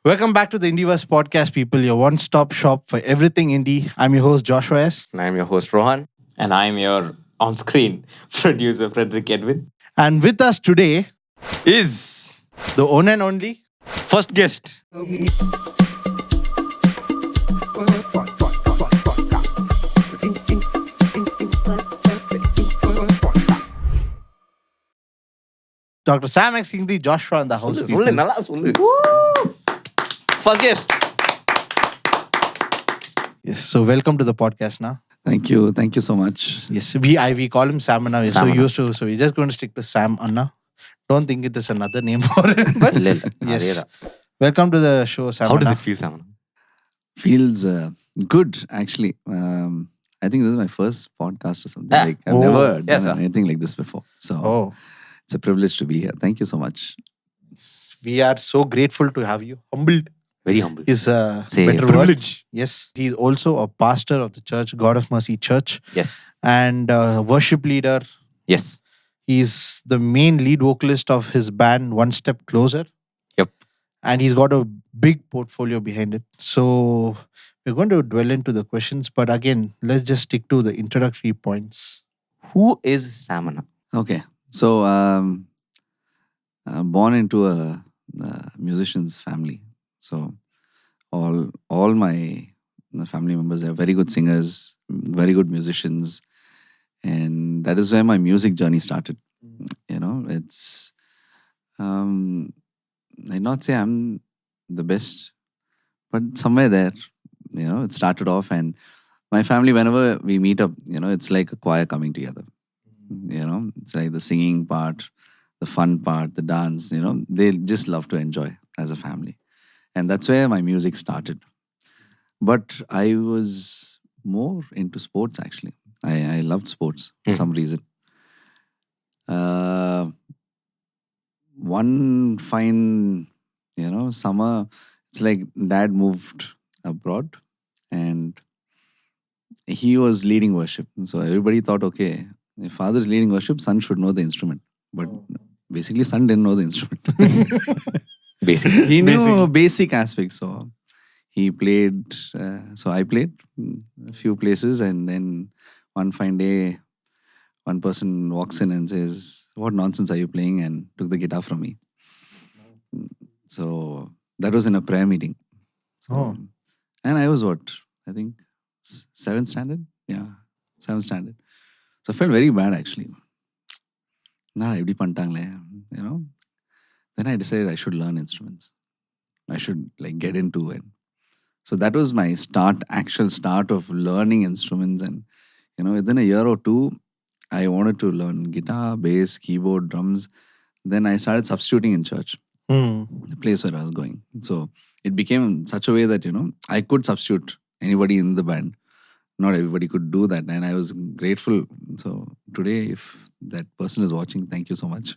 Welcome back to the Indieverse Podcast, people, your one-stop shop for everything indie. I'm your host, Joshua S. And I'm your host, Rohan. And I'm your on-screen producer, Frederick Edwin. And with us today, Is the one and only first guest. Dr. Sam Kingsley Joshua in the house. சொல்லு, நல்லா சொல்லு. First guest. Yes, so welcome to the podcast now. Thank you so much. Yes, we call him Sam Anna. We're so Sam Anna. used to, so we're just going to stick to Sam Anna. Don't think it is another name for it. But இல்ல, இல்ல. yes, அதேதான். welcome to the show, Sam How does Anna. it feel, Sam? Feels good actually. I think this is my first podcast or something. Ah. Like I've Oh. never Yes, done sir. anything like this before. So Oh, it's a privilege to be here. Thank you so much. we are so grateful to have you. Humbled Very humble. is a Say better privilege. word. Yes, he's also a pastor of the church, God of Mercy Church, Yes. and worship leader. Yes. He's the main lead vocalist of his band, One Step Closer. Yep. And he's got a big portfolio behind it. So we're going to dwell into the questions. But again, let's just stick to the introductory points. Who is Samana? Okay. So born into a musician's family. So all my family members are very good singers, very good musicians. And that is where my music journey started. You know, it's I'd not say I'm the best, but somewhere there, you know, it started off. And my family, whenever we meet up, you know, it's like a choir coming together. You know, it's like the singing part, the fun part, the dance, you know, they just love to enjoy as a family. And that's where my music started. But I was more into sports actually. I loved sports for some reason. One fine, you know, summer, it's like dad moved abroad and he was leading worship. So everybody thought, okay, if father is leading worship, son should know the instrument. But basically, son didn't know the instrument. Basically. He knew basic aspects. So he played, so I played a few places, and then one fine day, one person walks in and says, "What nonsense are you playing?" and took the guitar from me. So that was in a prayer meeting. So, and I was what? I think 7th standard? Yeah, 7th standard. So I felt very bad actually. Nah, everybody pantangle, you know. Then I decided I should learn instruments. I should like get into it. So that was my actual start of learning instruments. And, you know, within a year or two, I wanted to learn guitar, bass, keyboard, drums. Then I started substituting in church, the place where I was going. So it became such a way that, you know, I could substitute anybody in the band. Not everybody could do that. And I was grateful. So today, if that person is watching, thank you so much.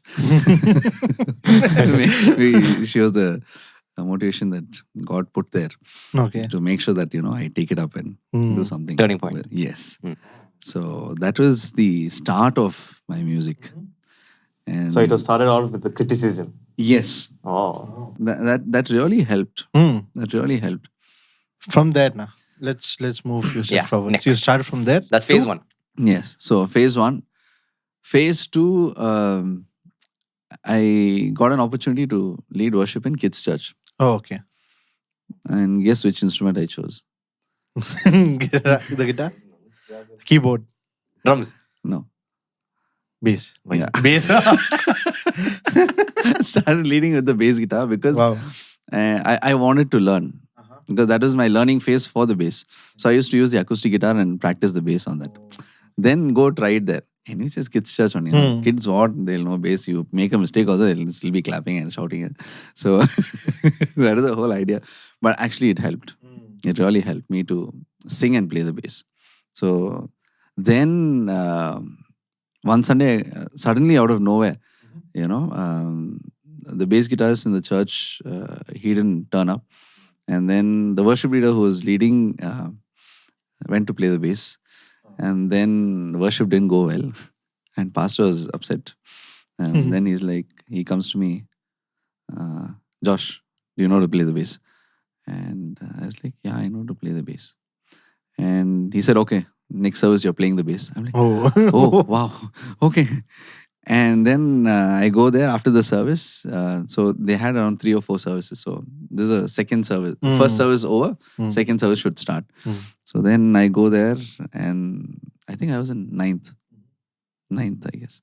She was the motivation that God put there. Okay. To make sure that, you know, I take it up and do something. Turning point. Yes. So that was the start of my music. And So it was started out with the criticism. yes, Oh. that really helped. That really helped. From there now, let's move few steps Yeah, forward. next. So you started from there. That's phase 1. Yes. So phase 1. Phase 2, I got an opportunity to lead worship in kids' church. Oh, okay. And guess which instrument I chose? The guitar, keyboard, Drums. No. bass. Yeah. Bass. Started leading with the bass guitar because Wow. I wanted to learn. Because that was my learning phase for the bass. So I used to use the acoustic guitar and practice the bass on that. Then go try it there. And it's just kids' church only. You know? Kids, what? They'll know bass. You make a mistake also, they'll still be clapping and shouting. So that is the whole idea. But actually it helped. It really helped me to sing and play the bass. So then one Sunday, suddenly out of nowhere, you know, the bass guitarist in the church, he didn't turn up. And then the worship leader who was leading went to play the bass. And then worship didn't go well. And pastor was upset. And then he comes to me, Josh, do you know how to play the bass? And I was like, yeah, I know to play the bass. And he said, okay, next service you're playing the bass. I'm like, oh, wow, okay. And then I go there after the service. So they had around 3 or 4 services. So there's a second service. First service over, second service should start. So then I go there and I think I was in ninth, I guess.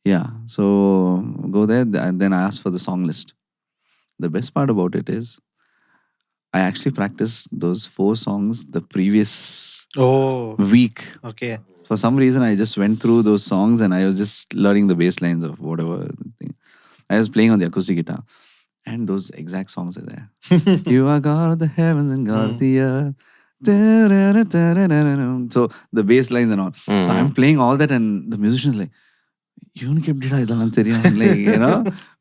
Yeah. So go there and then I ask for the song list. The best part about it is I actually practiced those 4 songs the previous Oh, week. okay. For some reason, I just went through those songs and I was just learning the bass lines of whatever thing. I was playing on the acoustic guitar. And those exact songs are there. You are God of the heavens and God of the earth. So the bass lines and all. So I'm playing all that and the musician's like,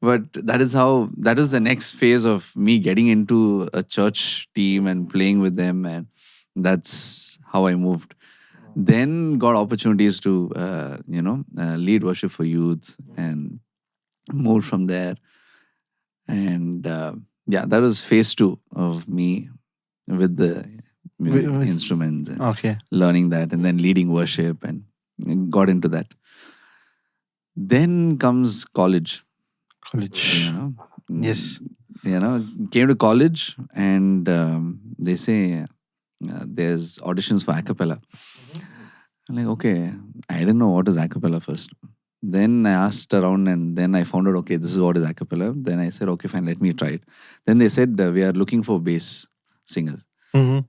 but that is the next phase of me getting into a church team and playing with them, and that's how I moved. Then got opportunities to lead worship for youth and moved from there. And that was phase 2 of me with the music instruments and Okay. learning that, and then leading worship and got into that. Then comes college. College. Yes. Came to college and they say there's auditions for a cappella. I'm like, okay, I didn't know what is a cappella first. Then I asked around and then I found out, okay, this is what is a cappella. Then I said, okay, fine, let me try it. Then they said, we are looking for bass singers. Then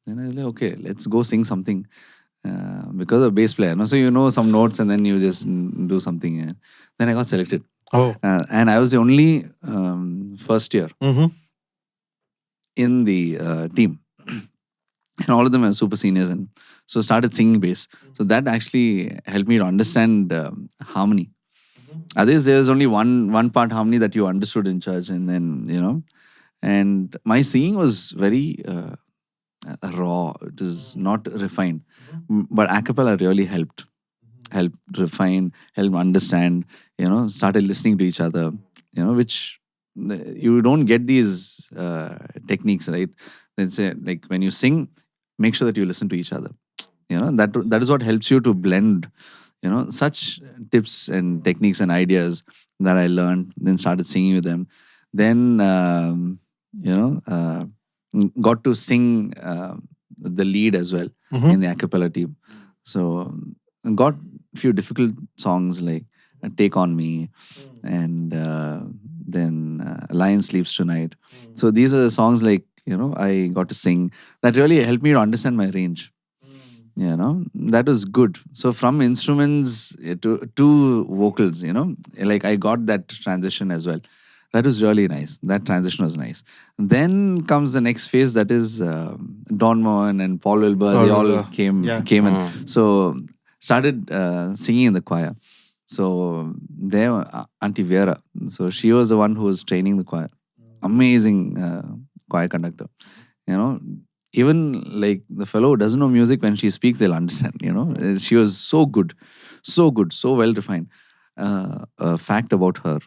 I was like, okay, let's go sing something. Because of bass player. So you know some notes and then you just do something. Then I got selected. Oh. And I was the only first year in the team. And all of them are super seniors. And so started singing bass. So that actually helped me to understand harmony. Otherwise, there was only one part harmony that you understood in church. And then, and my singing was very raw. It is not refined. But a cappella really helped refine, help understand, started listening to each other, which you don't get these techniques, right? Then say, like when you sing, make sure that you listen to each other. That is what helps you to blend, such tips and techniques and ideas that I learned, then started singing with them. Then, got to sing the lead as well in the a cappella team. So got a few difficult songs like Take On Me and then Lion Sleeps Tonight. So these are the songs like, I got to sing. That really helped me to understand my range. That was good. So from instruments to vocals, like I got that transition as well. That was really nice. That transition was nice. Then comes the next phase, that is Don Moen and Paul Wilbur. They all came in. So started singing in the choir. So there, Auntie Vera. So she was the one who was training the choir. Amazing choir conductor. Even like the fellow who doesn't know music, when she speaks, they'll understand. She was so good, so well refined. A fact about her.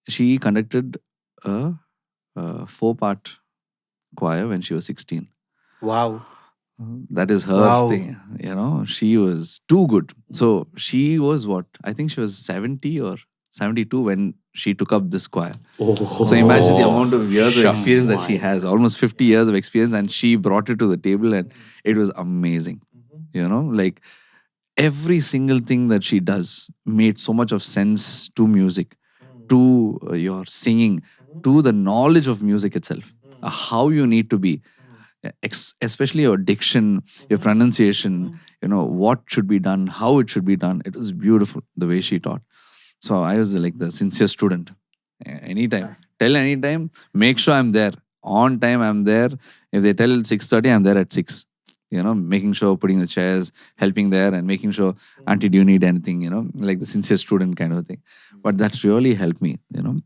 She conducted a 4-part choir when she was 16. Wow. That is her thing. She was too good. So she was what? I think she was 70 or 72 when she took up this choir. So imagine the amount of years of experience that she has. Almost 50 years of experience, and she brought it to the table and it was amazing. Like every single thing that she does made so much of sense to music, to your singing, to the knowledge of music itself, how you need to be, especially your diction, your pronunciation, what should be done, how it should be done. It was beautiful the way she taught. So I was like the sincere student. Anytime, make sure I'm there. On time, I'm there. If they tell 6:30, I'm there at 6. Making sure, putting the chairs, helping there, and making sure, Auntie, do you need anything? Like the sincere student kind of thing. But that really helped me.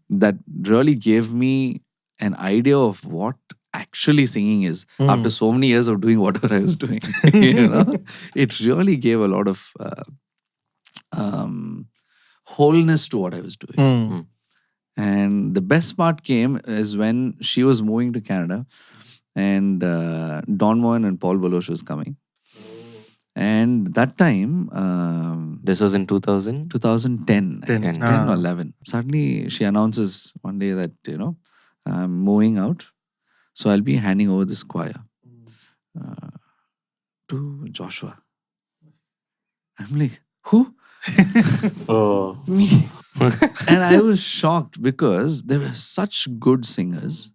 That really gave me an idea of what actually singing is after so many years of doing whatever I was doing. It really gave a lot of wholeness to what I was doing. Mm. And the best part came is when she was moving to Canada and Don Moen and Paul Baloche was coming. And that time, This was in 2000. 2010, I 10, think, ah. 10 or 11. Suddenly, she announces one day that, I'm moving out. So I'll be handing over this choir to Joshua. I'm like, who? Oh. Me. And I was shocked because there were such good singers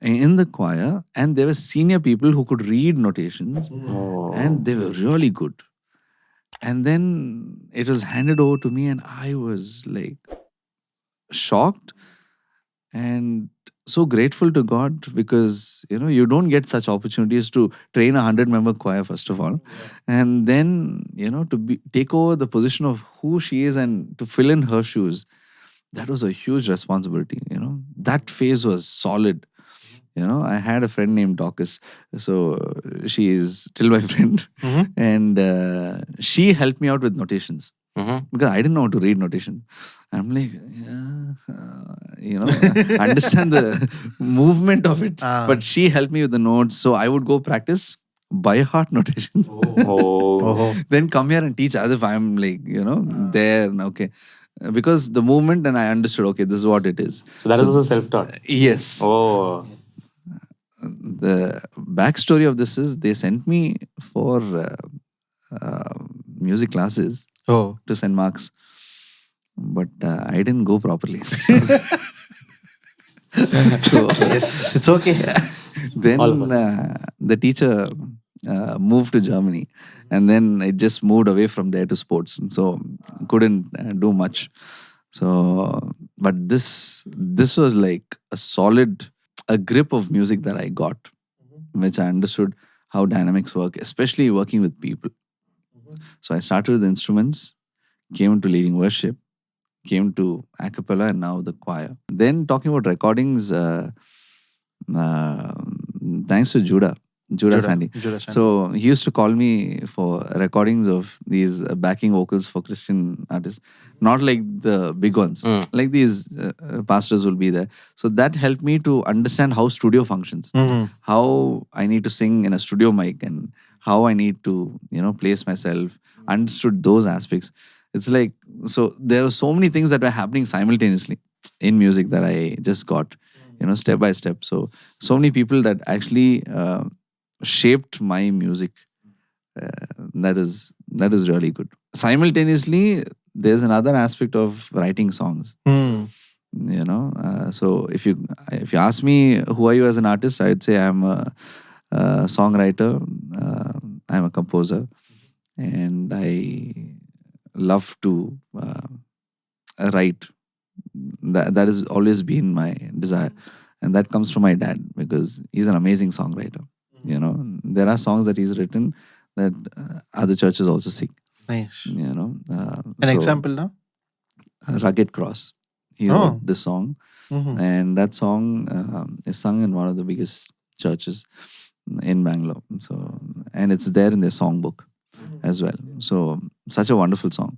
in the choir, and there were senior people who could read notations, Oh. and they were really good. And then it was handed over to me, and I was like shocked and so grateful to God because you don't get such opportunities to train 100-member choir first of all, and then to take over the position of who she is and to fill in her shoes. That was a huge responsibility. That phase was solid. I had a friend named Dorcas, so she is still my friend, Mhm. and she helped me out with notations Mhm. because I didn't know how to read notation. I'm like, understand the movement of it. Ah. But she helped me with the notes, so I would go practice by heart notations. Oh. Oh. Then come here and teach as if I'm like, there. And okay. Because the movement, and I understood, okay, this is what it is. So that is also self-taught. Yes. Oh. The backstory of this is they sent me for music classes Oh. to St. Mark's, but I didn't go properly. So Yes, it's okay. then All of the teacher moved to Germany, and then it just moved away from there to sports. So couldn't do much. So, but this was like a grip of music that I got, which I understood how dynamics work, especially working with people. So I started with instruments, came to leading worship, came to a cappella, and now the choir. Then talking about recordings, thanks to Judah Sandy. Judah Sandy. So he used to call me for recordings of these backing vocals for Christian artists. Not like the big ones, like these pastors will be there. So that helped me to understand how studio functions, Mhm. how I need to sing in a studio mic, and how I need to, place myself. Understood those aspects. It's like, so there were so many things that were happening simultaneously in music that I just got, step by step. So many people that actually shaped my music. That is really good. Simultaneously, there's another aspect of writing songs. Mm. So if you ask me who are you as an artist, I'd say I'm a songwriter, I'm a composer, and I love to write. That has always been my desire, and that comes from my dad because he's an amazing songwriter. There are songs that he's written that other churches also sing. Nice. An An example now? Rugged Cross. He Oh. wrote this song, Mhm. and that song is sung in one of the biggest churches in Bangalore. So, and it's there in their songbook as well. So, such a wonderful song.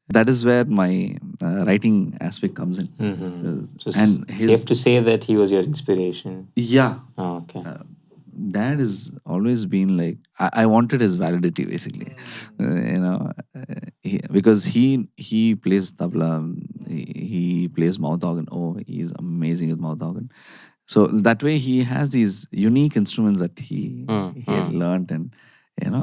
That is where my writing aspect comes in. So And safe to say that he was your inspiration. Yeah, Oh, okay. Dad has always been like, I wanted his validity basically. Because he plays tabla, he plays mouth organ. Oh, he's amazing with mouth organ. So that way he has these unique instruments that he had learned, and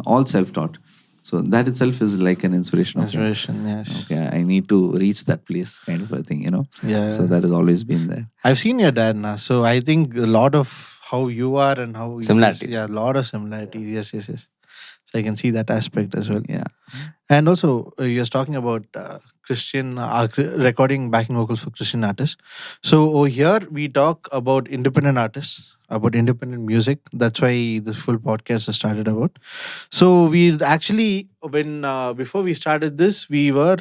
all self-taught. So that itself is like an inspiration. Inspiration, yes. Okay, I need to reach that place, kind of a thing. Yeah. So that has always been there. I've seen your dad now, so I think a lot of how you are and how he is- Similarities. yeah, a lot of similarities. Yes. So I can see that aspect as well. Yeah. And also, you was talking about Christian recording backing vocals for Christian artists. So over here we talk about independent artists, about independent music. That's why this full podcast is started about. So we actually, when before we started this, we were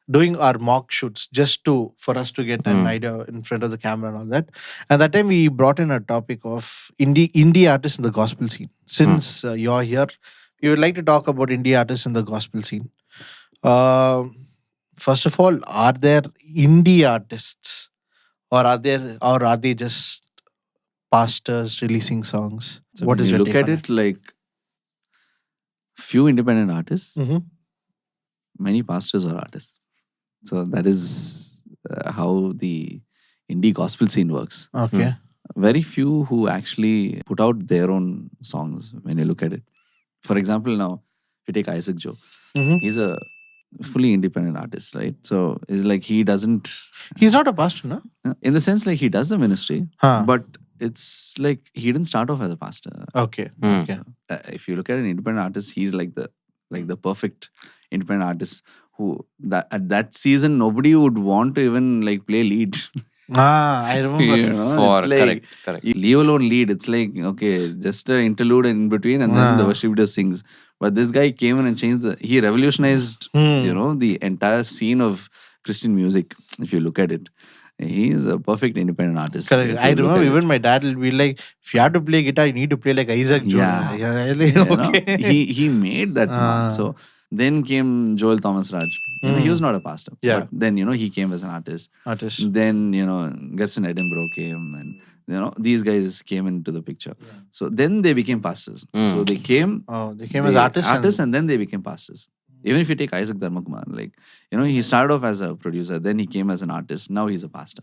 doing our mock shoots just for us to get an idea in front of the camera and all that. And that time we brought in a topic of indie artists in the gospel scene. Since you're here, we would like to talk about indie artists in the gospel scene. Uh, First of all, are there indie artists, or are they just pastors releasing songs? So What when is you your look take at on it, like few independent artists, Mm-hmm. many pastors are artists. So that is how the indie gospel scene works. Okay. Very few who actually put out their own songs when you look at it. For example, now if you take Isaac Joe, Mm-hmm. he's a fully independent artist, right? So it's like he doesn't, He's not a pastor, no? in the sense like he does the ministry, Huh. but it's like he didn't start off as a pastor. Okay. Mm. Okay. If you look at an independent artist, he's like the perfect independent artist who that at that season nobody would want to even like play lead. I remember. You know, For it's like correct. you leave alone lead. It's like okay, just an interlude in between, and then the Ah. worship leader sings. But this guy came in and changed he revolutionized the entire scene of Christian music. If you look at it, he is a perfect independent artist. Correct. if I you look remember at it. even my dad will be like, if you have to play guitar, you need to play like Isaac Joe. Yeah. Yeah. Like, You know, okay. he made that mark. So then came Joel Thomas Raj. He was not a pastor. Yeah. But then, he came as an artist. Artist. Then, Gerson Edinburgh came and, these guys came into the picture. So then they became pastors. So they came, They came as artists. and then they became pastors. Even if you take Isaac Dharmakumar, like, he started off as a producer, then he came as an artist. Now he's a pastor.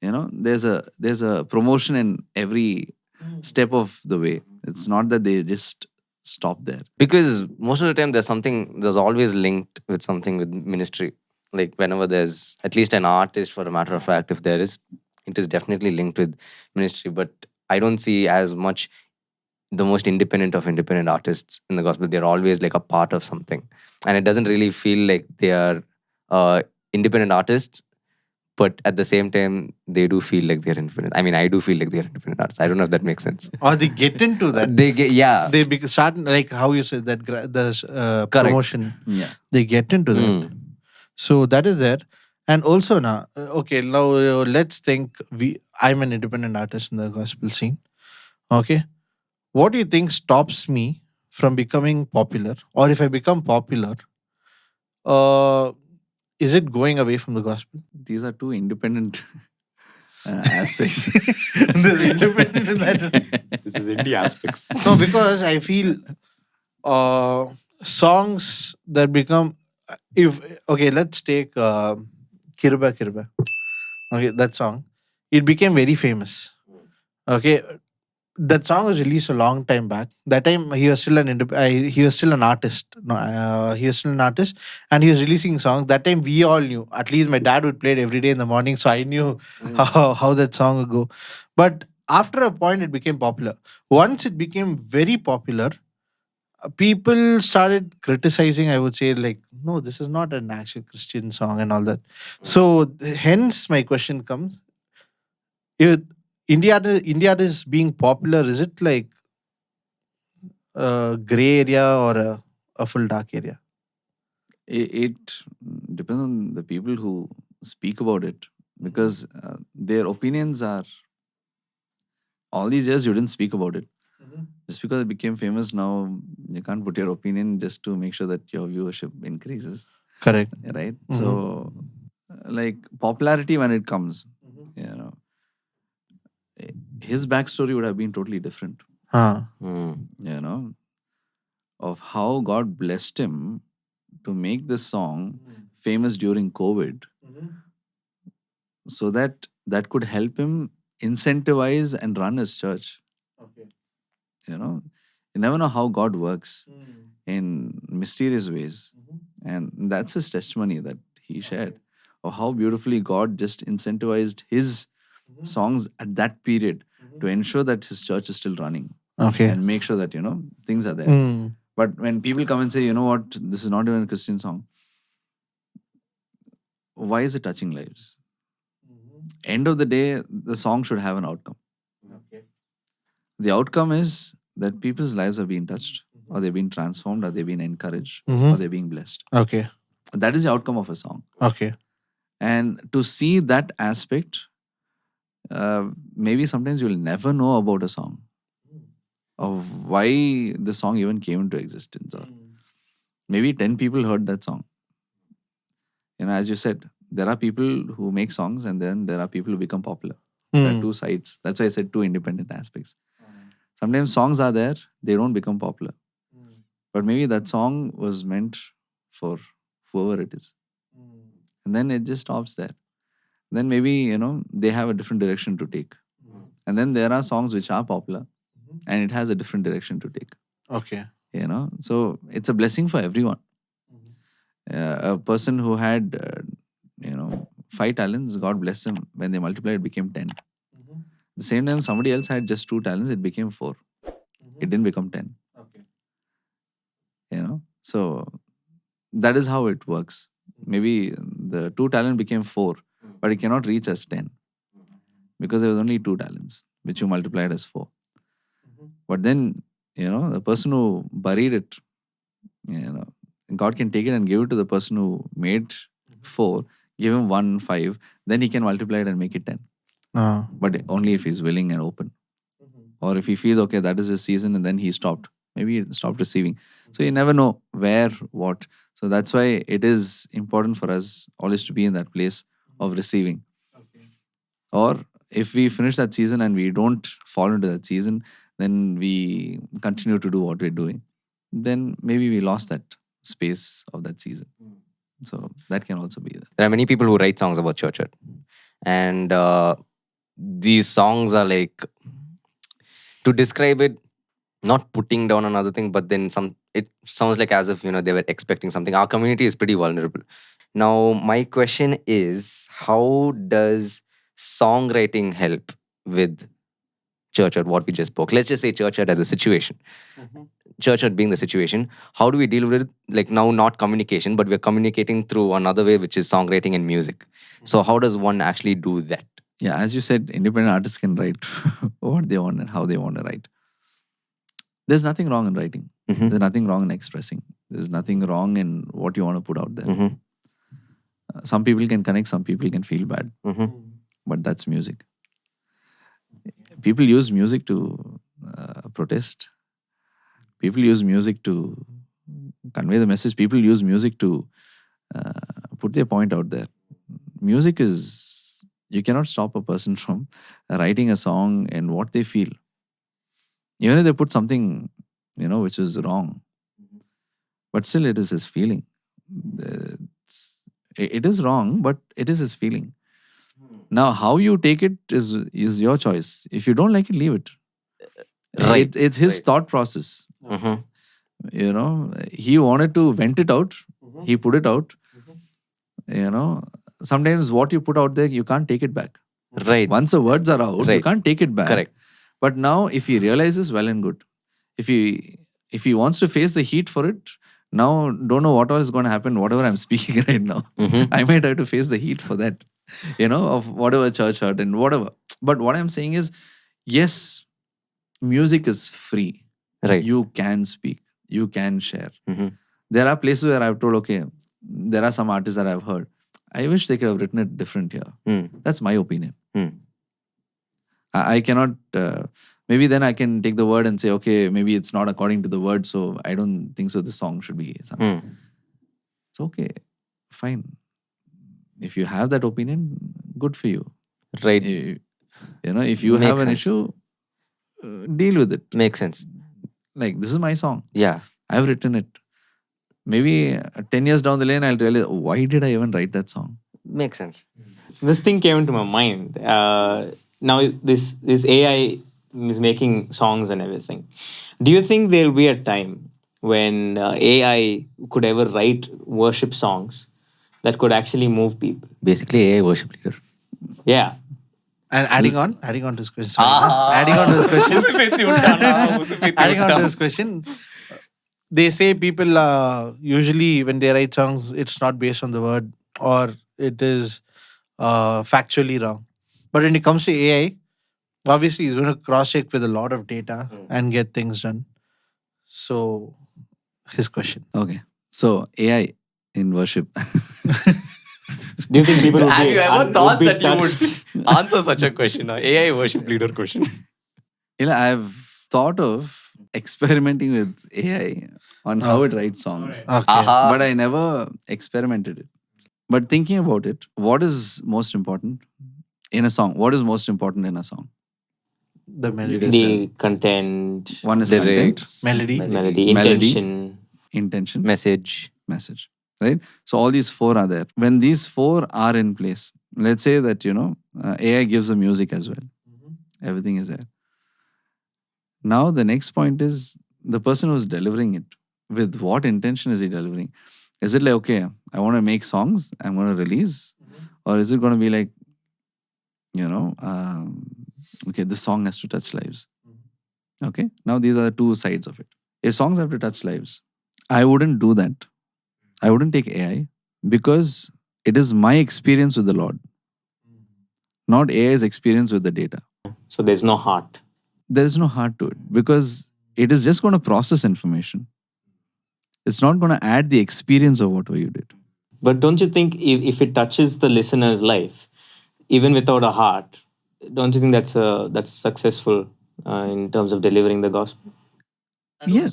There's a promotion in every step of the way. It's not that they just stop there. Because most of the time there's always linked with something with ministry. Like whenever there's at least an artist, for a matter of fact, if there is, it is definitely linked with ministry. But I don't see as much the most independent of independent artists in the gospel. They're always like a part of something. And it doesn't really feel like they are independent artists, but at the same time, they do feel like they're independent. I mean, I do feel like they're independent artists. I don't know if that makes sense. Or they get into that. They get, yeah. They start, like how you said, that the promotion. Yeah. They get into that. So that is there. And also now, let's think I'm an independent artist in the gospel scene. Okay. What do you think stops me from becoming popular? Or if I become popular, is it going away from the gospel? These are two independent aspects. There's independent in that. This is indie aspects. No, because I feel songs that become let's take Kiruba. Okay, that song. It became very famous. Okay. That song was released a long time back. That time he was still he was still an artist. No, he was still an artist, and he was releasing songs. That time we all knew. At least my dad would play it every day in the morning, so I knew how that song would go. But after a point, it became popular. Once it became very popular, people started criticizing. I would say, like, no, this is not an actual Christian song and all that. So hence my question comes: if India is being popular, is it like a gray area or a full dark area? It depends on the people who speak about it, because their opinions are, all these years you didn't speak about it. Just because it became famous, now you can't put your opinion just to make sure that your viewership increases, Correct. right? So like popularity, when it comes, his backstory would have been totally different, of how God blessed him to make this song famous during COVID, so that could help him incentivize and run his church. You never know how God works in mysterious ways. And that's his testimony that he shared, of how beautifully God just incentivized his songs at that period to ensure that his church is still running. Okay. And make sure that, things are there. But when people come and say, you know what, this is not even a Christian song, why is it touching lives? End of the day, the song should have an outcome. The outcome is that people's lives are being touched, or they're being transformed, or they're being encouraged, or they're being blessed. Okay. That is the outcome of a song. Okay. And to see that aspect, maybe sometimes you'll never know about a song, of why the song even came into existence. Or maybe 10 people heard that song. as you said, there are people who make songs and then there are people who become popular. There are two sides. That's why I said two independent aspects. Sometimes songs are there, they don't become popular. But maybe that song was meant for whoever it is. And then it just stops there. Then maybe, they have a different direction to take. And then there are songs which are popular and it has a different direction to take. Okay. So it's a blessing for everyone. A person who had, 5 talents, God bless him. When they multiplied, it became 10. At the same time, somebody else had just 2 talents, it became 4. It didn't become 10. Okay. So that is how it works. Maybe the 2 talent became 4, but it cannot reach as 10 because there was only 2 talents, which you multiplied as 4. But then, the person who buried it, God can take it and give it to the person who made 4, give him 1, 5, then he can multiply it and make it 10. But only if he's willing and open. Or if he feels, okay, that is his season and then he stopped. Maybe he stopped receiving. So you never know where, what. So that's why it is important for us always to be in that place of receiving. Or if we finish that season and we don't fall into that season, then we continue to do what we're doing. Then maybe we lost that space of that season. So that can also be there. There are many people who write songs about church hurt. And these songs are like, to describe it, not putting down another thing, but then it sounds like as if, they were expecting something. Our community is pretty vulnerable. Now, my question is, how does songwriting help with church hurt, what we just spoke? Let's just say church hurt as a situation. Church hurt being the situation. How do we deal with it? Like now, not communication, but we're communicating through another way, which is songwriting and music. So how does one actually do that? Yeah, as you said, independent artists can write what they want and how they want to write. There's nothing wrong in writing. There's nothing wrong in expressing. There's nothing wrong in what you want to put out there. Some people can connect, some people can feel bad. But that's music. People use music to protest. People use music to convey the message. People use music to put their point out there. Music is, you cannot stop a person from writing a song and what they feel. Even if they put something, which is wrong, but still it is his feeling. It is wrong, but it is his feeling. Now, how you take it is your choice. If you don't like it, leave it. Right. It's his thought process. He wanted to vent it out. He put it out. Sometimes what you put out there, you can't take it back. Right. Once the words are out, you can't take it back. Correct. But now, if he realizes, well and good. If he wants to face the heat for it, now don't know what all is going to happen. Whatever I'm speaking right now, I might have to face the heat for that. Of whatever church hurt and whatever. But what I'm saying is, yes, music is free. Right. You can speak. You can share. There are places where I've told, okay, there are some artists that I've heard. I wish they could have written it different here. That's my opinion. I cannot, maybe then I can take the word and say, okay, maybe it's not according to the word, so I don't think so this song should be something. It's okay. Fine. If you have that opinion, good for you. Right. If you Makes have an sense. issue, deal with it. Makes sense. Like, this is my song. Yeah. I've written it. Maybe 10 years down the lane, I'll realize, why did I even write that song? Makes sense. So this thing came into my mind. Now this AI is making songs and everything. Do you think there'll be a time when AI could ever write worship songs that could actually move people? Basically, AI worship leader. Yeah. And adding on to this question. Adding on to this question. They say people usually when they write songs, it's not based on the word or it is factually wrong. But when it comes to AI, obviously it's going to cross-check with a lot of data and get things done. So, his question. Okay. So, AI in worship. Do you think people would Have be, you ever would thought be that you touched? would answer such a question? AI worship leader question. I've thought of experimenting with AI on how it writes songs. Okay. But I never experimented it. But thinking about it, what is most important in a song? What is most important in a song? The melody, Yes, The content, One is The content, lyrics, melody, melody, Melody. intention. intention, message. message. Right? So all these four are there. When these four are in place, let's say that, AI gives the music as well. Everything is there. Now the next point is the person who's delivering it. With what intention is he delivering? Is it like, okay, I want to make songs, I'm going to release? Or is it going to be like, okay, this song has to touch lives. Okay, now these are the two sides of it. If songs have to touch lives, I wouldn't do that. I wouldn't take AI because it is my experience with the Lord, not AI's experience with the data. So there's no heart. There is no heart to it because it is just going to process information. It's not going to add the experience of whatever you did. But don't you think if it touches the listener's life, even without a heart, don't you think that's successful in terms of delivering the gospel? Yeah,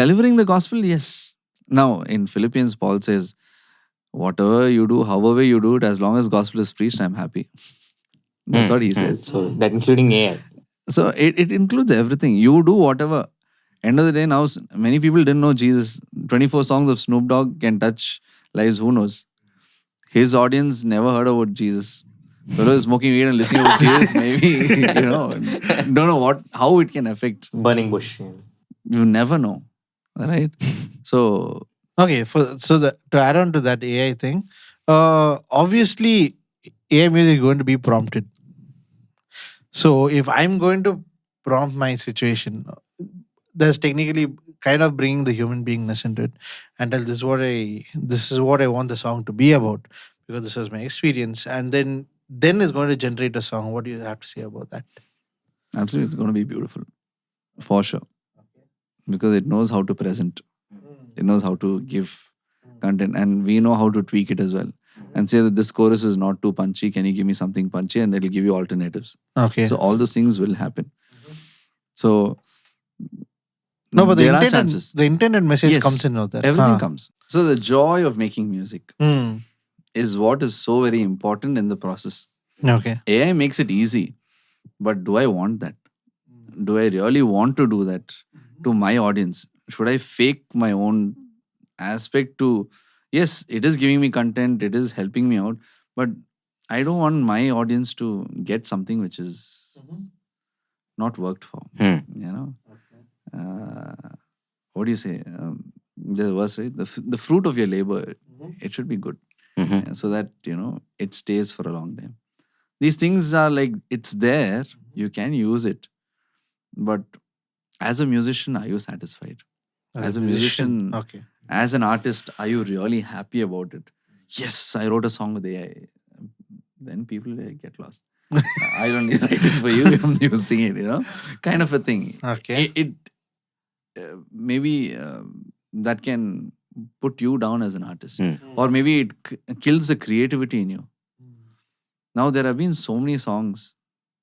delivering the gospel, yes. Now, in Philippians, Paul says, whatever you do, however you do it, as long as gospel is preached, I'm happy. That's what he says. So that including AI. So it includes everything. You do whatever. End of the day, now many people didn't know Jesus. 24 songs of Snoop Dogg can touch lives. Who knows? His audience never heard about Jesus. Fellow is smoking weed and listening about Jesus, maybe, don't know how it can affect. Burning bush. You never know. Right? So, Okay, to add on to that AI thing, obviously AI music is going to be prompted. So if I'm going to prompt my situation, there's technically kind of bringing the human beingness into it and tell this is what I want the song to be about because this is my experience, and then it's going to generate a song. What do you have to say about that? absolutely, it's going to be beautiful. For sure. Because it knows how to present. It knows how to give content. And we know how to tweak it as well. And say that this chorus is not too punchy. Can you give me something punchy? And it'll give you alternatives. Okay. So all those things will happen. So No, but there are chances. the intended message Yes, comes in out there. Everything comes. So the joy of making music Hmm. is what is so very important in the process. Okay. AI makes it easy. But do I want that? Do I really want to do that to my audience? Should I fake my own aspect to, yes, it is giving me content, it is helping me out, but I don't want my audience to get something which is not worked for. What do you say? There's a verse, right? The fruit of your labor, it should be good. So that, it stays for a long time. These things are like, it's there, you can use it. But as a musician, are you satisfied? As a musician, Okay. as an artist, are you really happy about it? Yes, I wrote a song with AI. Then people get lost. I don't need to write it for you. I'm using it, kind of a thing. Okay. It maybe that can put you down as an artist, or maybe it kills the creativity in you. Now there have been so many songs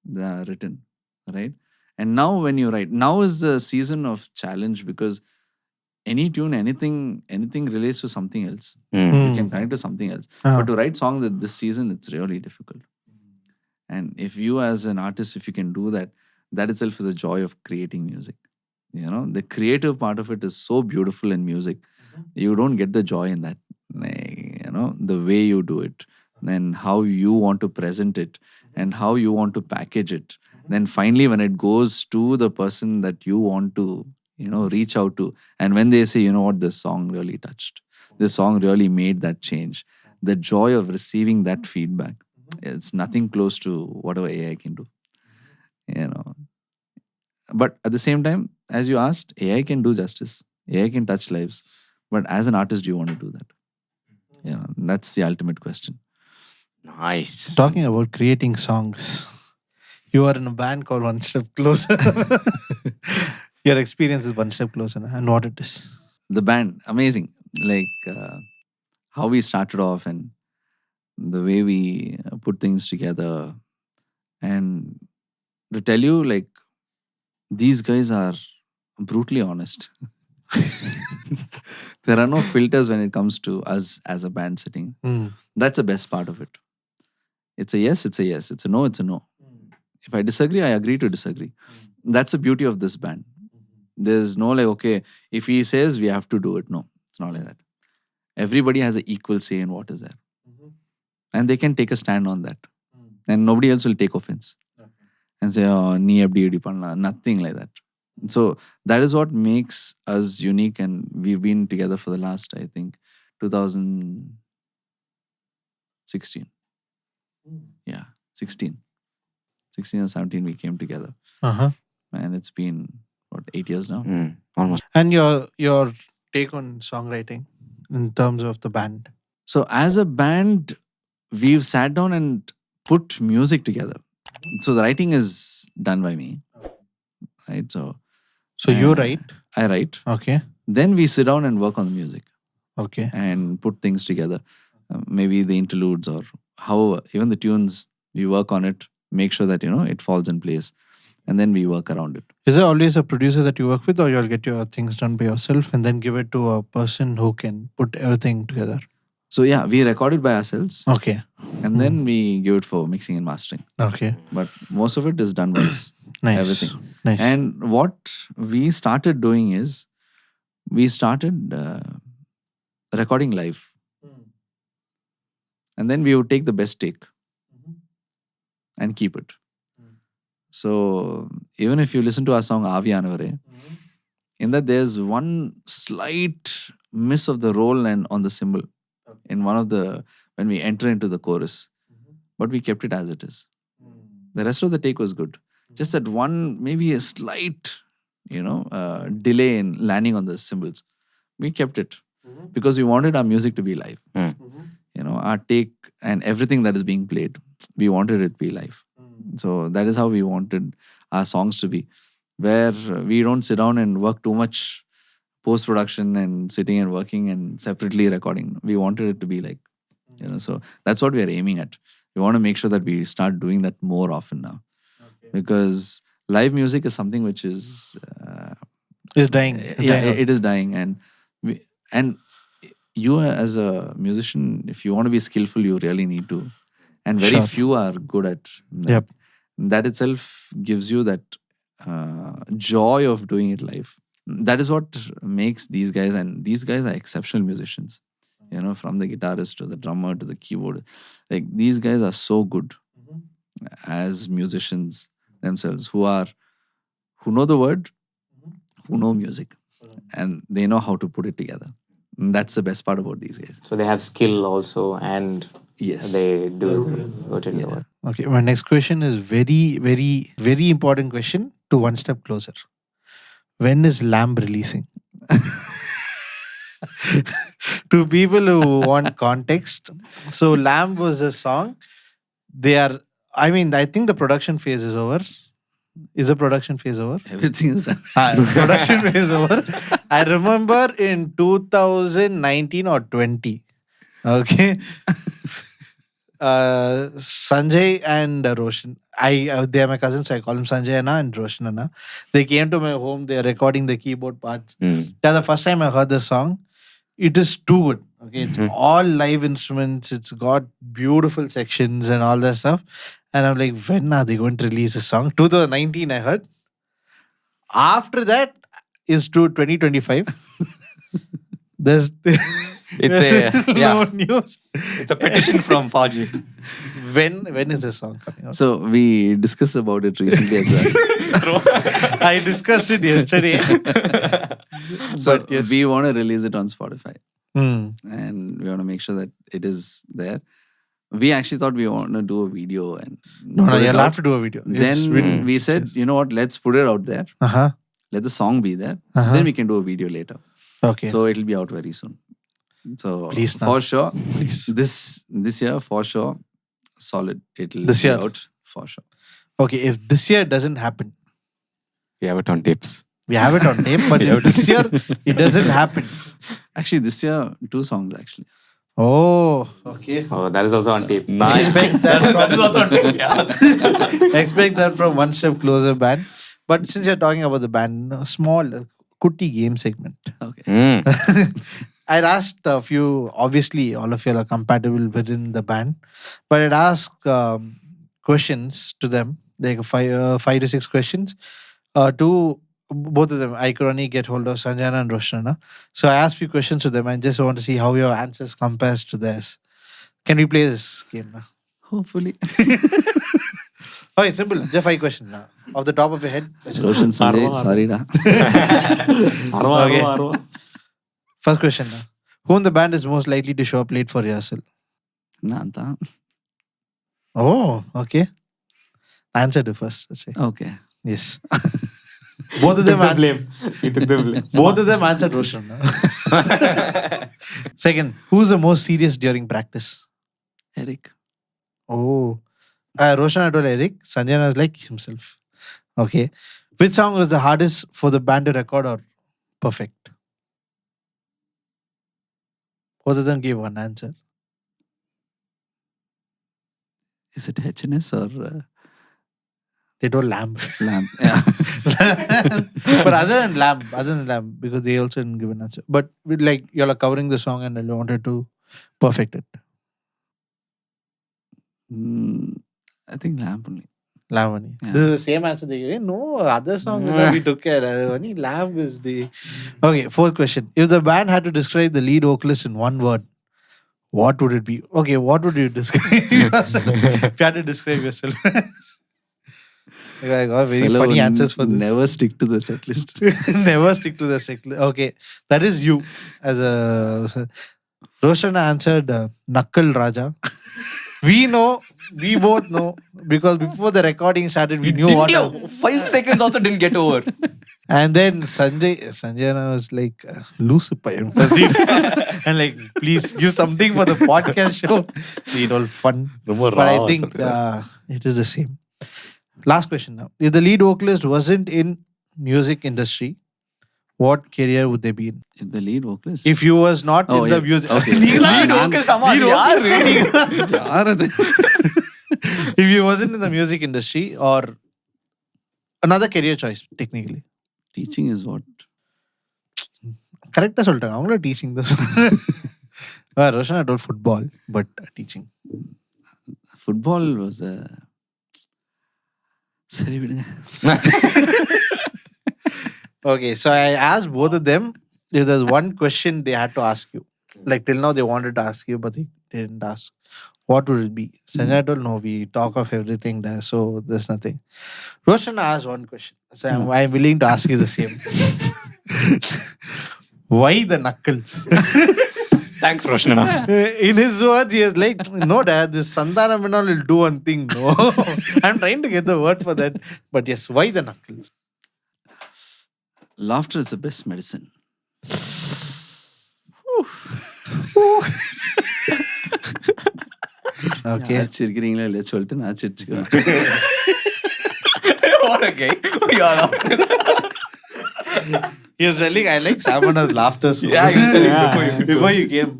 that are written, right? And now when you write, now is the season of challenge because any tune, anything relates to something else. You can connect to something else. But to write songs at this season, it's really difficult. And if you as an artist, if you can do that, that itself is a joy of creating music. The creative part of it is so beautiful in music. You don't get the joy in that, the way you do it, then how you want to present it and how you want to package it. Then finally, when it goes to the person that you want to, reach out to, and when they say, what, this song really touched, this song really made that change, the joy of receiving that feedback, it's nothing close to whatever AI can do. But at the same time, as you asked, AI can do justice. AI can touch lives. But as an artist, do you want to do that? That's the ultimate question. Nice. Talking about creating songs, you are in a band called One Step Closer. Your experience is One Step Closer and what it is. The band, amazing. Like how we started off and the way we put things together. And to tell you, like, these guys are brutally honest. There are no filters when it comes to us as a band sitting. That's the best part of it. It's a yes, it's a yes. It's a no, it's a no. If I disagree, I agree to disagree. That's the beauty of this band. There's no like, okay, if he says we have to do it. No, it's not like that. Everybody has an equal say in what is there. And they can take a stand on that. And nobody else will take offense. And say, oh, nee abdi panla. Nothing like that. So that is what makes us unique. And we've been together for the last, I think, 2016. Yeah, 16 or 17 we came together. And it's been, what, 8 years now? Almost. And your take on songwriting in terms of the band? So as a band, we've sat down and put music together. So the writing is done by me. Right? So you write? I write. Okay. Then we sit down and work on the music. Okay. And put things together. Maybe the interludes or however, even the tunes, we work on it, make sure that, it falls in place. And then we work around it. Is there always a producer that you work with, or you'll get your things done by yourself and then give it to a person who can put everything together? So yeah, we record it by ourselves. Okay. And then we give it for mixing and mastering. Okay. But most of it is done by us. Nice. Everything. Nice. And what we started doing is, we started recording live. And then we would take the best take and keep it. So even if you listen to our song Aviyanavare, in that there's one slight miss of the roll and on the cymbal in one of the, when we enter into the chorus. But we kept it as it is. The rest of the take was good. Just that one, maybe a slight, delay in landing on the cymbals. We kept it because we wanted our music to be live. Our take and everything that is being played, we wanted it to be live. So that is how we wanted our songs to be, where we don't sit down and work too much post-production and sitting and working and separately recording. We wanted it to be like, so that's what we are aiming at. We want to make sure that we start doing that more often now. Because live music is something which is... it's dying. It is dying. And you as a musician, if you want to be skillful, you really need to. And very few are good at that. Yep. That itself gives you that joy of doing it live. That is what makes these guys, and these guys are exceptional musicians. From the guitarist to the drummer to the keyboard. Like, these guys are so good as musicians themselves, who know the word, who know music, and they know how to put it together. And that's the best part about these guys. So they have skill also, and yes, they do what it is. Okay, my next question is very, very, very important question to one step closer. When is Lamb releasing? To people who want context. So Lamb was a song. I think the production phase is over. Is the production phase over? Everything is done. Production phase over. I remember in 2019 or 20. Okay. Sanjay and Roshan. They are my cousins. I call them Sanjay Anna and Roshan Anna. They came to my home. They are recording the keyboard parts. That's the first time I heard the song. It is too good. Okay, it's all live instruments. It's got beautiful sections and all that stuff. And I'm like, when are they going to release a song? 2019, I heard. After that is to 2025. There's no news. It's a petition from Faji. When is the song coming out? So we discussed about it recently as well. I discussed it yesterday. So yes. we want to release it on Spotify. Hmm. And we want to make sure that it is there. We actually thought we want to do a video. And No, you'll have to do a video. Then we said, you know what, let's put it out there. Uh-huh. Let the song be there. Uh-huh. Then we can do a video later. Okay. So it'll be out very soon. So Please, for sure, Please. this year, for sure, solid. It'll This be year? out for sure. Okay, if this year doesn't happen, We have it on tapes. we have it on tape, but if this year it doesn't happen. Actually, this year, 2 songs actually. Oh, okay. Oh, that is also on tape. Expect that That is also on tape, yeah. Expect that from One Step Closer band. But since you're talking about the band, a small, kutty game segment. Okay. I'd asked a few. Obviously, all of you are compatible within the band, but I'd ask questions to them, like five to six questions. To both of them, I could only get hold of Sanjana and Roshana. So I asked few questions to them. I just want to see how your answers compares to theirs. Can we play this game now? Hopefully. Okay, simple. Just 5 questions now. Off the top of your head. Roshan Sanjay, sorry da. Okay. First question now. Who in the band is most likely to show up late for rehearsal? Nanta. Oh, okay. Answer to first. Let's say. Okay. Yes. Both of them Took the blame. You took the blame. Both of them answered Roshan. Second, who's the most serious during practice? Eric. Oh. Roshan I told Eric. Sanjana was like himself. Okay. Which song was the hardest for the band to record or perfect? Both of them gave one answer. Is it HNS or They told Lamb. Lamb? Yeah. But other than Lamb, because they also didn't give an answer. But with like y'all are covering the song and I wanted to perfect it. I think Lamb only. Lamb only. Yeah. This is the same answer they gave. No, other song that we took care. Only Lamb is the. Okay, fourth question. If the band had to describe the lead vocalist in one word, what would it be? Okay, what would you describe yourself? If you had to describe yourself. I got very Fellow funny answers for this. Never stick to the set list. Never stick to the set list. Okay, that is you as a. Roshan answered Knuckle Raja. We both know because before the recording started, we knew what. 5 seconds also didn't get over. And then Sanjana was like, loose payam. And like, please give something for the podcast show. See it all fun. But I think it is the same. Last question now. If the lead vocalist wasn't in music industry, what career would they be in? If the lead vocalist. If you was not in the music. Okay. Lead vocalist, If you wasn't in the music industry or another career choice, technically. Teaching is what? Correct சொல்லிட்டாங்க அவங்கள teaching this. Roshan I told football, but teaching. Football was a. சரி விடுங்க. Okay, so I asked both of them if there's one question they had to ask you. Like till now they wanted to ask you, but they didn't ask. What would it be? Sanjay told no, we talk of everything there, so there's nothing. Roshan asked one question. So I'm willing to ask you the same. Why the knuckles? Thanks, Roshana. In his words, he is like, no, dad, this Sandhanam and all will do one thing. No, I'm trying to get the word for that. But yes, why the knuckles? Laughter is the best medicine. Okay. சிரிக்கிறீங்களா இல்லையா சொல்லிட்டு நான் சிரிச்சுக்குவேன். What a guy. He was telling, I like Samana's laughter. So Yeah, he was telling before you came.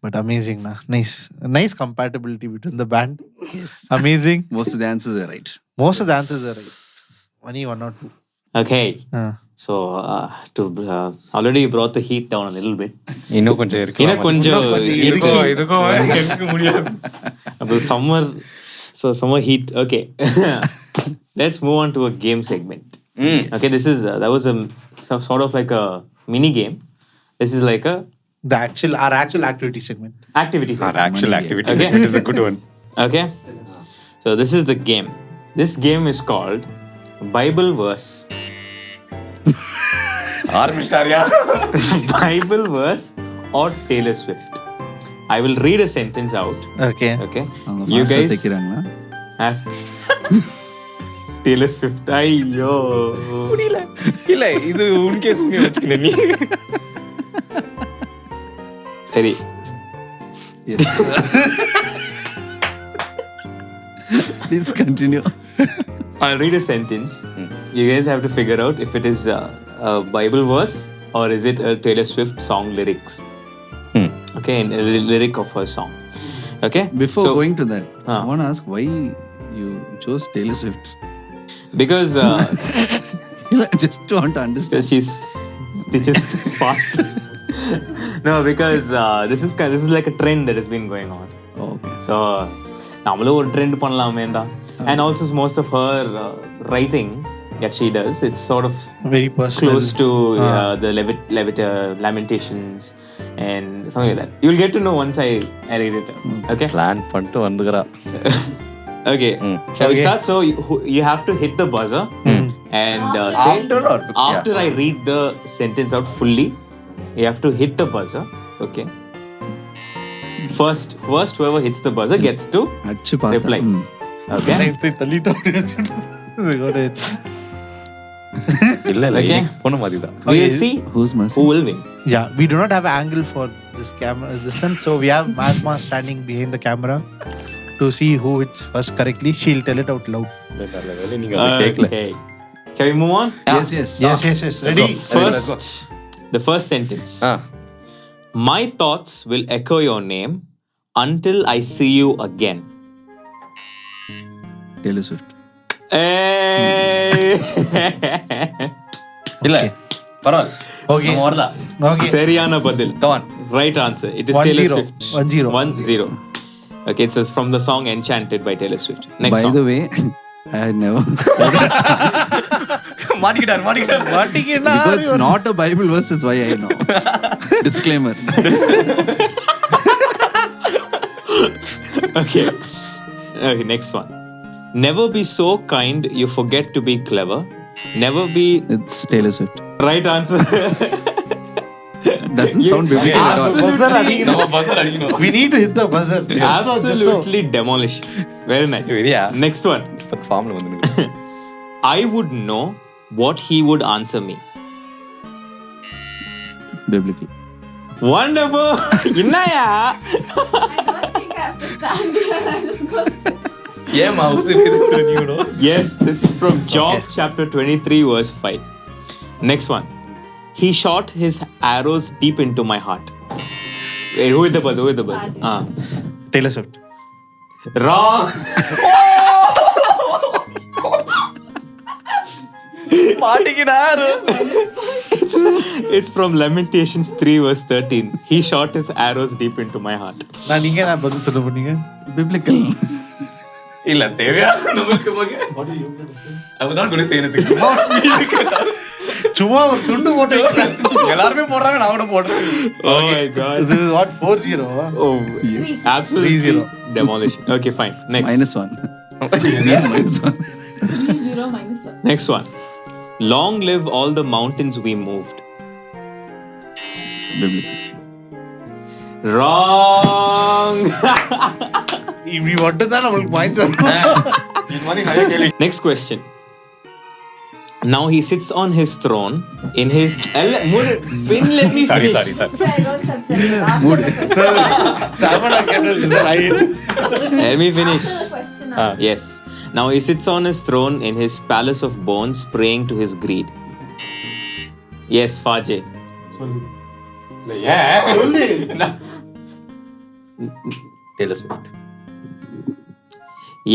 But amazing, na. Nice compatibility between the band. Yes. Amazing. Most of the answers are right. Most of the answers are right. Only one or two. Okay. Uh. So, already you brought the heat down a little bit. இன்னும் கொஞ்சம் இருக்கு. இன்னும் கொஞ்சம் முடியாது. The summer heat. Okay. Let's move on to a game segment. Okay, that was sort of like a mini game. This is like Our actual activity segment. activity segment. Our actual activity Okay. segment is a good one. Okay. So this is the game. This game is called Bible verse. ஆரம்பிச்சிட்டாரியா? Bible verse or Taylor Swift. I will read a sentence out. Okay. Okay. அவங்க You fast-ஆ guys தைக்கிறாங்களா? have Taylor Swift. ஐயோ முடியல. இல்ல இது உன்கே சும்மா வச்சுக்கல நீ. சரி. Yes. Please continue. I'll read a sentence. You guys have to figure out if it is a Bible verse or is it a Taylor Swift song lyrics. Okay, a lyric of her song. Okay. Before going to that, I Ah. want to ask why you chose Taylor Swift. Because Just want to understand. she's teaches fast. No, because this is like a trend that has been going on. Okay. So, நம்மளும் ஒரு trend பண்ணலாமேண்டா. And also most of her writing that she does, it's sort of Very personal. close to the Lamentations and something like that. You'll get to know once I read it. Okay? Plan பண்ணிட்டு வந்துக்கறா. Okay. Shall we start? So you have to hit the buzzer and say after I read the sentence out fully, you have to hit the buzzer. Okay. First whoever hits the buzzer gets to அடிச்சு பார்த்தா. reply. Okay. இல்ல Okay. பொண்ணு மாதிரிதான். We'll see Who's mercy? who will win. Yeah, we do not have an angle for this camera. So we have Masma standing behind the camera to see who hits first correctly. She'll tell it out loud. நீங்க அதை கேட்கல. Okay. Can we move on? Yes. Yes. Ready? The first sentence. My thoughts will echo your name until I see you again. Taylor Swift. Hey. இல்ல பரவாயில்ல. Okay. வரல. Okay. சரியான பதில். Come on. Right answer. It is 1-0. Taylor Swift. 1-0. 1-0. Okay, it says from the song Enchanted by Taylor Swift. Next By song. the way, I had never. மாட்டிக்கிட்டார். Because it's not a Bible verse is why I know. Disclaimer. Okay, next one. Never be so kind you forget to be clever. Never be... It's Taylor Swift. Right answer. Doesn't sound biblical at all. Absolutely. நம்ம buzzer அடிக்கணும். We need to hit the buzzer. Absolutely demolition. Very nice. Yeah. Next one. இப்ப ஃபார்ம்ல வந்து I would know what he would answer me. Biblical. Wonderful. Innaya? I don't think I have to stand here. I just go. ஏன் mouse எதுக்கு நீங்க? Yes, this is from Job chapter 23 verse 5. Next one. He shot his arrows deep into my heart. Wait, who is the buzzer? Taylor Swift. Wrong. மாட்டிக்கிட்டார். It's from Lamentations 3 verse 13. He shot his arrows deep into my heart. நீங்க நான் பதில் சொல்ல போனீங்க. Biblical. இல்ல தேவையா நமக்கு மக. I was not going to say anything. சும்மா ஒரு துண்டு போட்டு எல்லாரும் போடுறாங்க நானும் போடுறேன். Oh my god. This is what 4-0. Oh, absolutely 3-0. demolition. Okay, fine. Next. -1. -1. 3-0 -1. Next one. Long live all the mountains we moved. Biblical. Wrong. இப்படி மட்டும் தான் நம்மளுக்கு பாயிண்ட்ஸ் வரும். இந்த மாதிரி நிறைய கேள்வி. Next question. Now he sits on his throne in his... Finn, let me finish. Sorry. So I don't consider it. After the question. Samana கேட்டது is right. Let me finish. After the question. Yes. Now he sits on his throne in his palace of bones, praying to his greed. Yes, Fajay. ஏன்? Taylor Swift.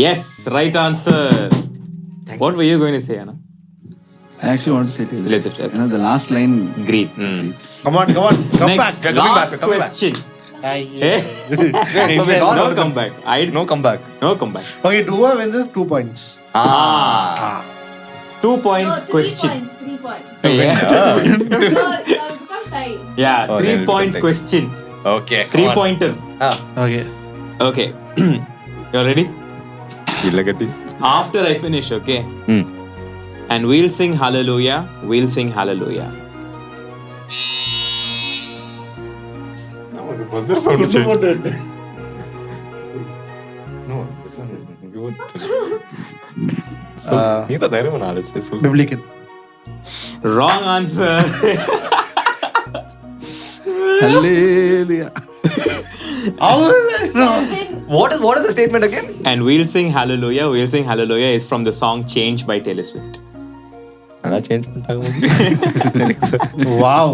Yes, right answer. What were you going to say, Anna? I actually want to say Taylor Taylor Swift. Swift. You know, the last line. Greed. Come on. Come Next, back. last question. Eh? No comeback. No comeback. No comeback. Okay, Dua wins 2 points. 2-point No, 3 question. points. 3 points. Yeah, So it become tie. yeah, Oh, 3-point then question. Okay. 3-pointer. Okay. Okay. You ready? இல்ல கட்டி. After I finish, okay? And we'll sing hallelujah. We'll sing hallelujah. buzzer sound துண்டு போட்டு No, this one you would. நீ தான் தைரியம் நாளைக்கு சொல்லு. biblical. Wrong answer. Hallelujah. How is that? No. What is the statement again? And we'll sing hallelujah. We'll sing hallelujah is from the song Change by Taylor Swift. அதான் change பண்ணிட்டாங்க. Wow.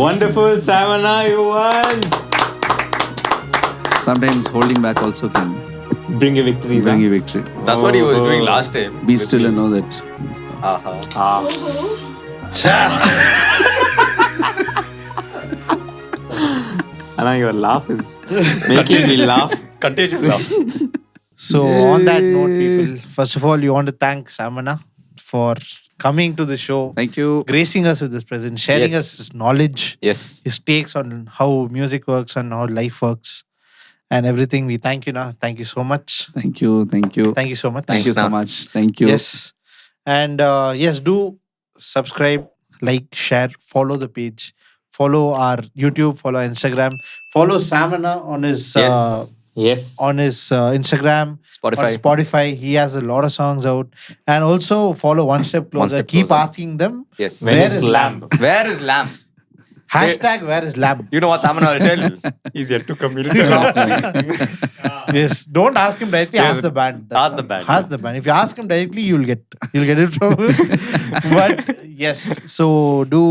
Wonderful, Samana, you won. Sometimes holding back also can Bring you victories. bring you victory. That's what he was doing last time. Be still and know that. Aha. Ah. Anna, your laugh is making me laugh. Contagious laugh. So on that note, people, first of all, you want to thank Samana for coming to the show, Thank you. gracing us with his presence, sharing Yes. us his knowledge, Yes. his takes on how music works and how life works and everything. We thank you now. Thank you so much. Thank you. Thank you. Thank you so much. Thank you so Nah. much. Thank you. Yes. And yes, do subscribe, like, share, follow the page, follow our YouTube, follow our Instagram, follow Samana on his Yes. Yes. on his Instagram, Spotify. on Spotify. He has a lot of songs out, and also follow One Step Closer. Step Keep closer. asking them Yes. where is Lamb. Where is Lamb? Hashtag where is Lamb. You know what Samana will tell? He's yet to communicate. Yes, don't ask him directly. Yes, Ask the band. ask the band. Ask the band. If you ask him directly, you'll get it from him. But yes, so do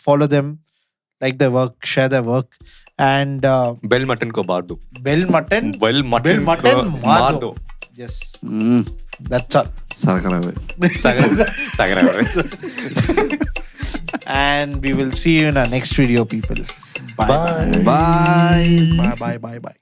follow them, like their work, share their work, and Bell mutton ko bar do. Bell Mutton. Bell mutton Mutton ko maar maar do. do. Yes, Mm. that's all. Sarakara. Sagara. And we will see you in our next video, people. Bye. Bye. Bye. Bye. Bye. Bye.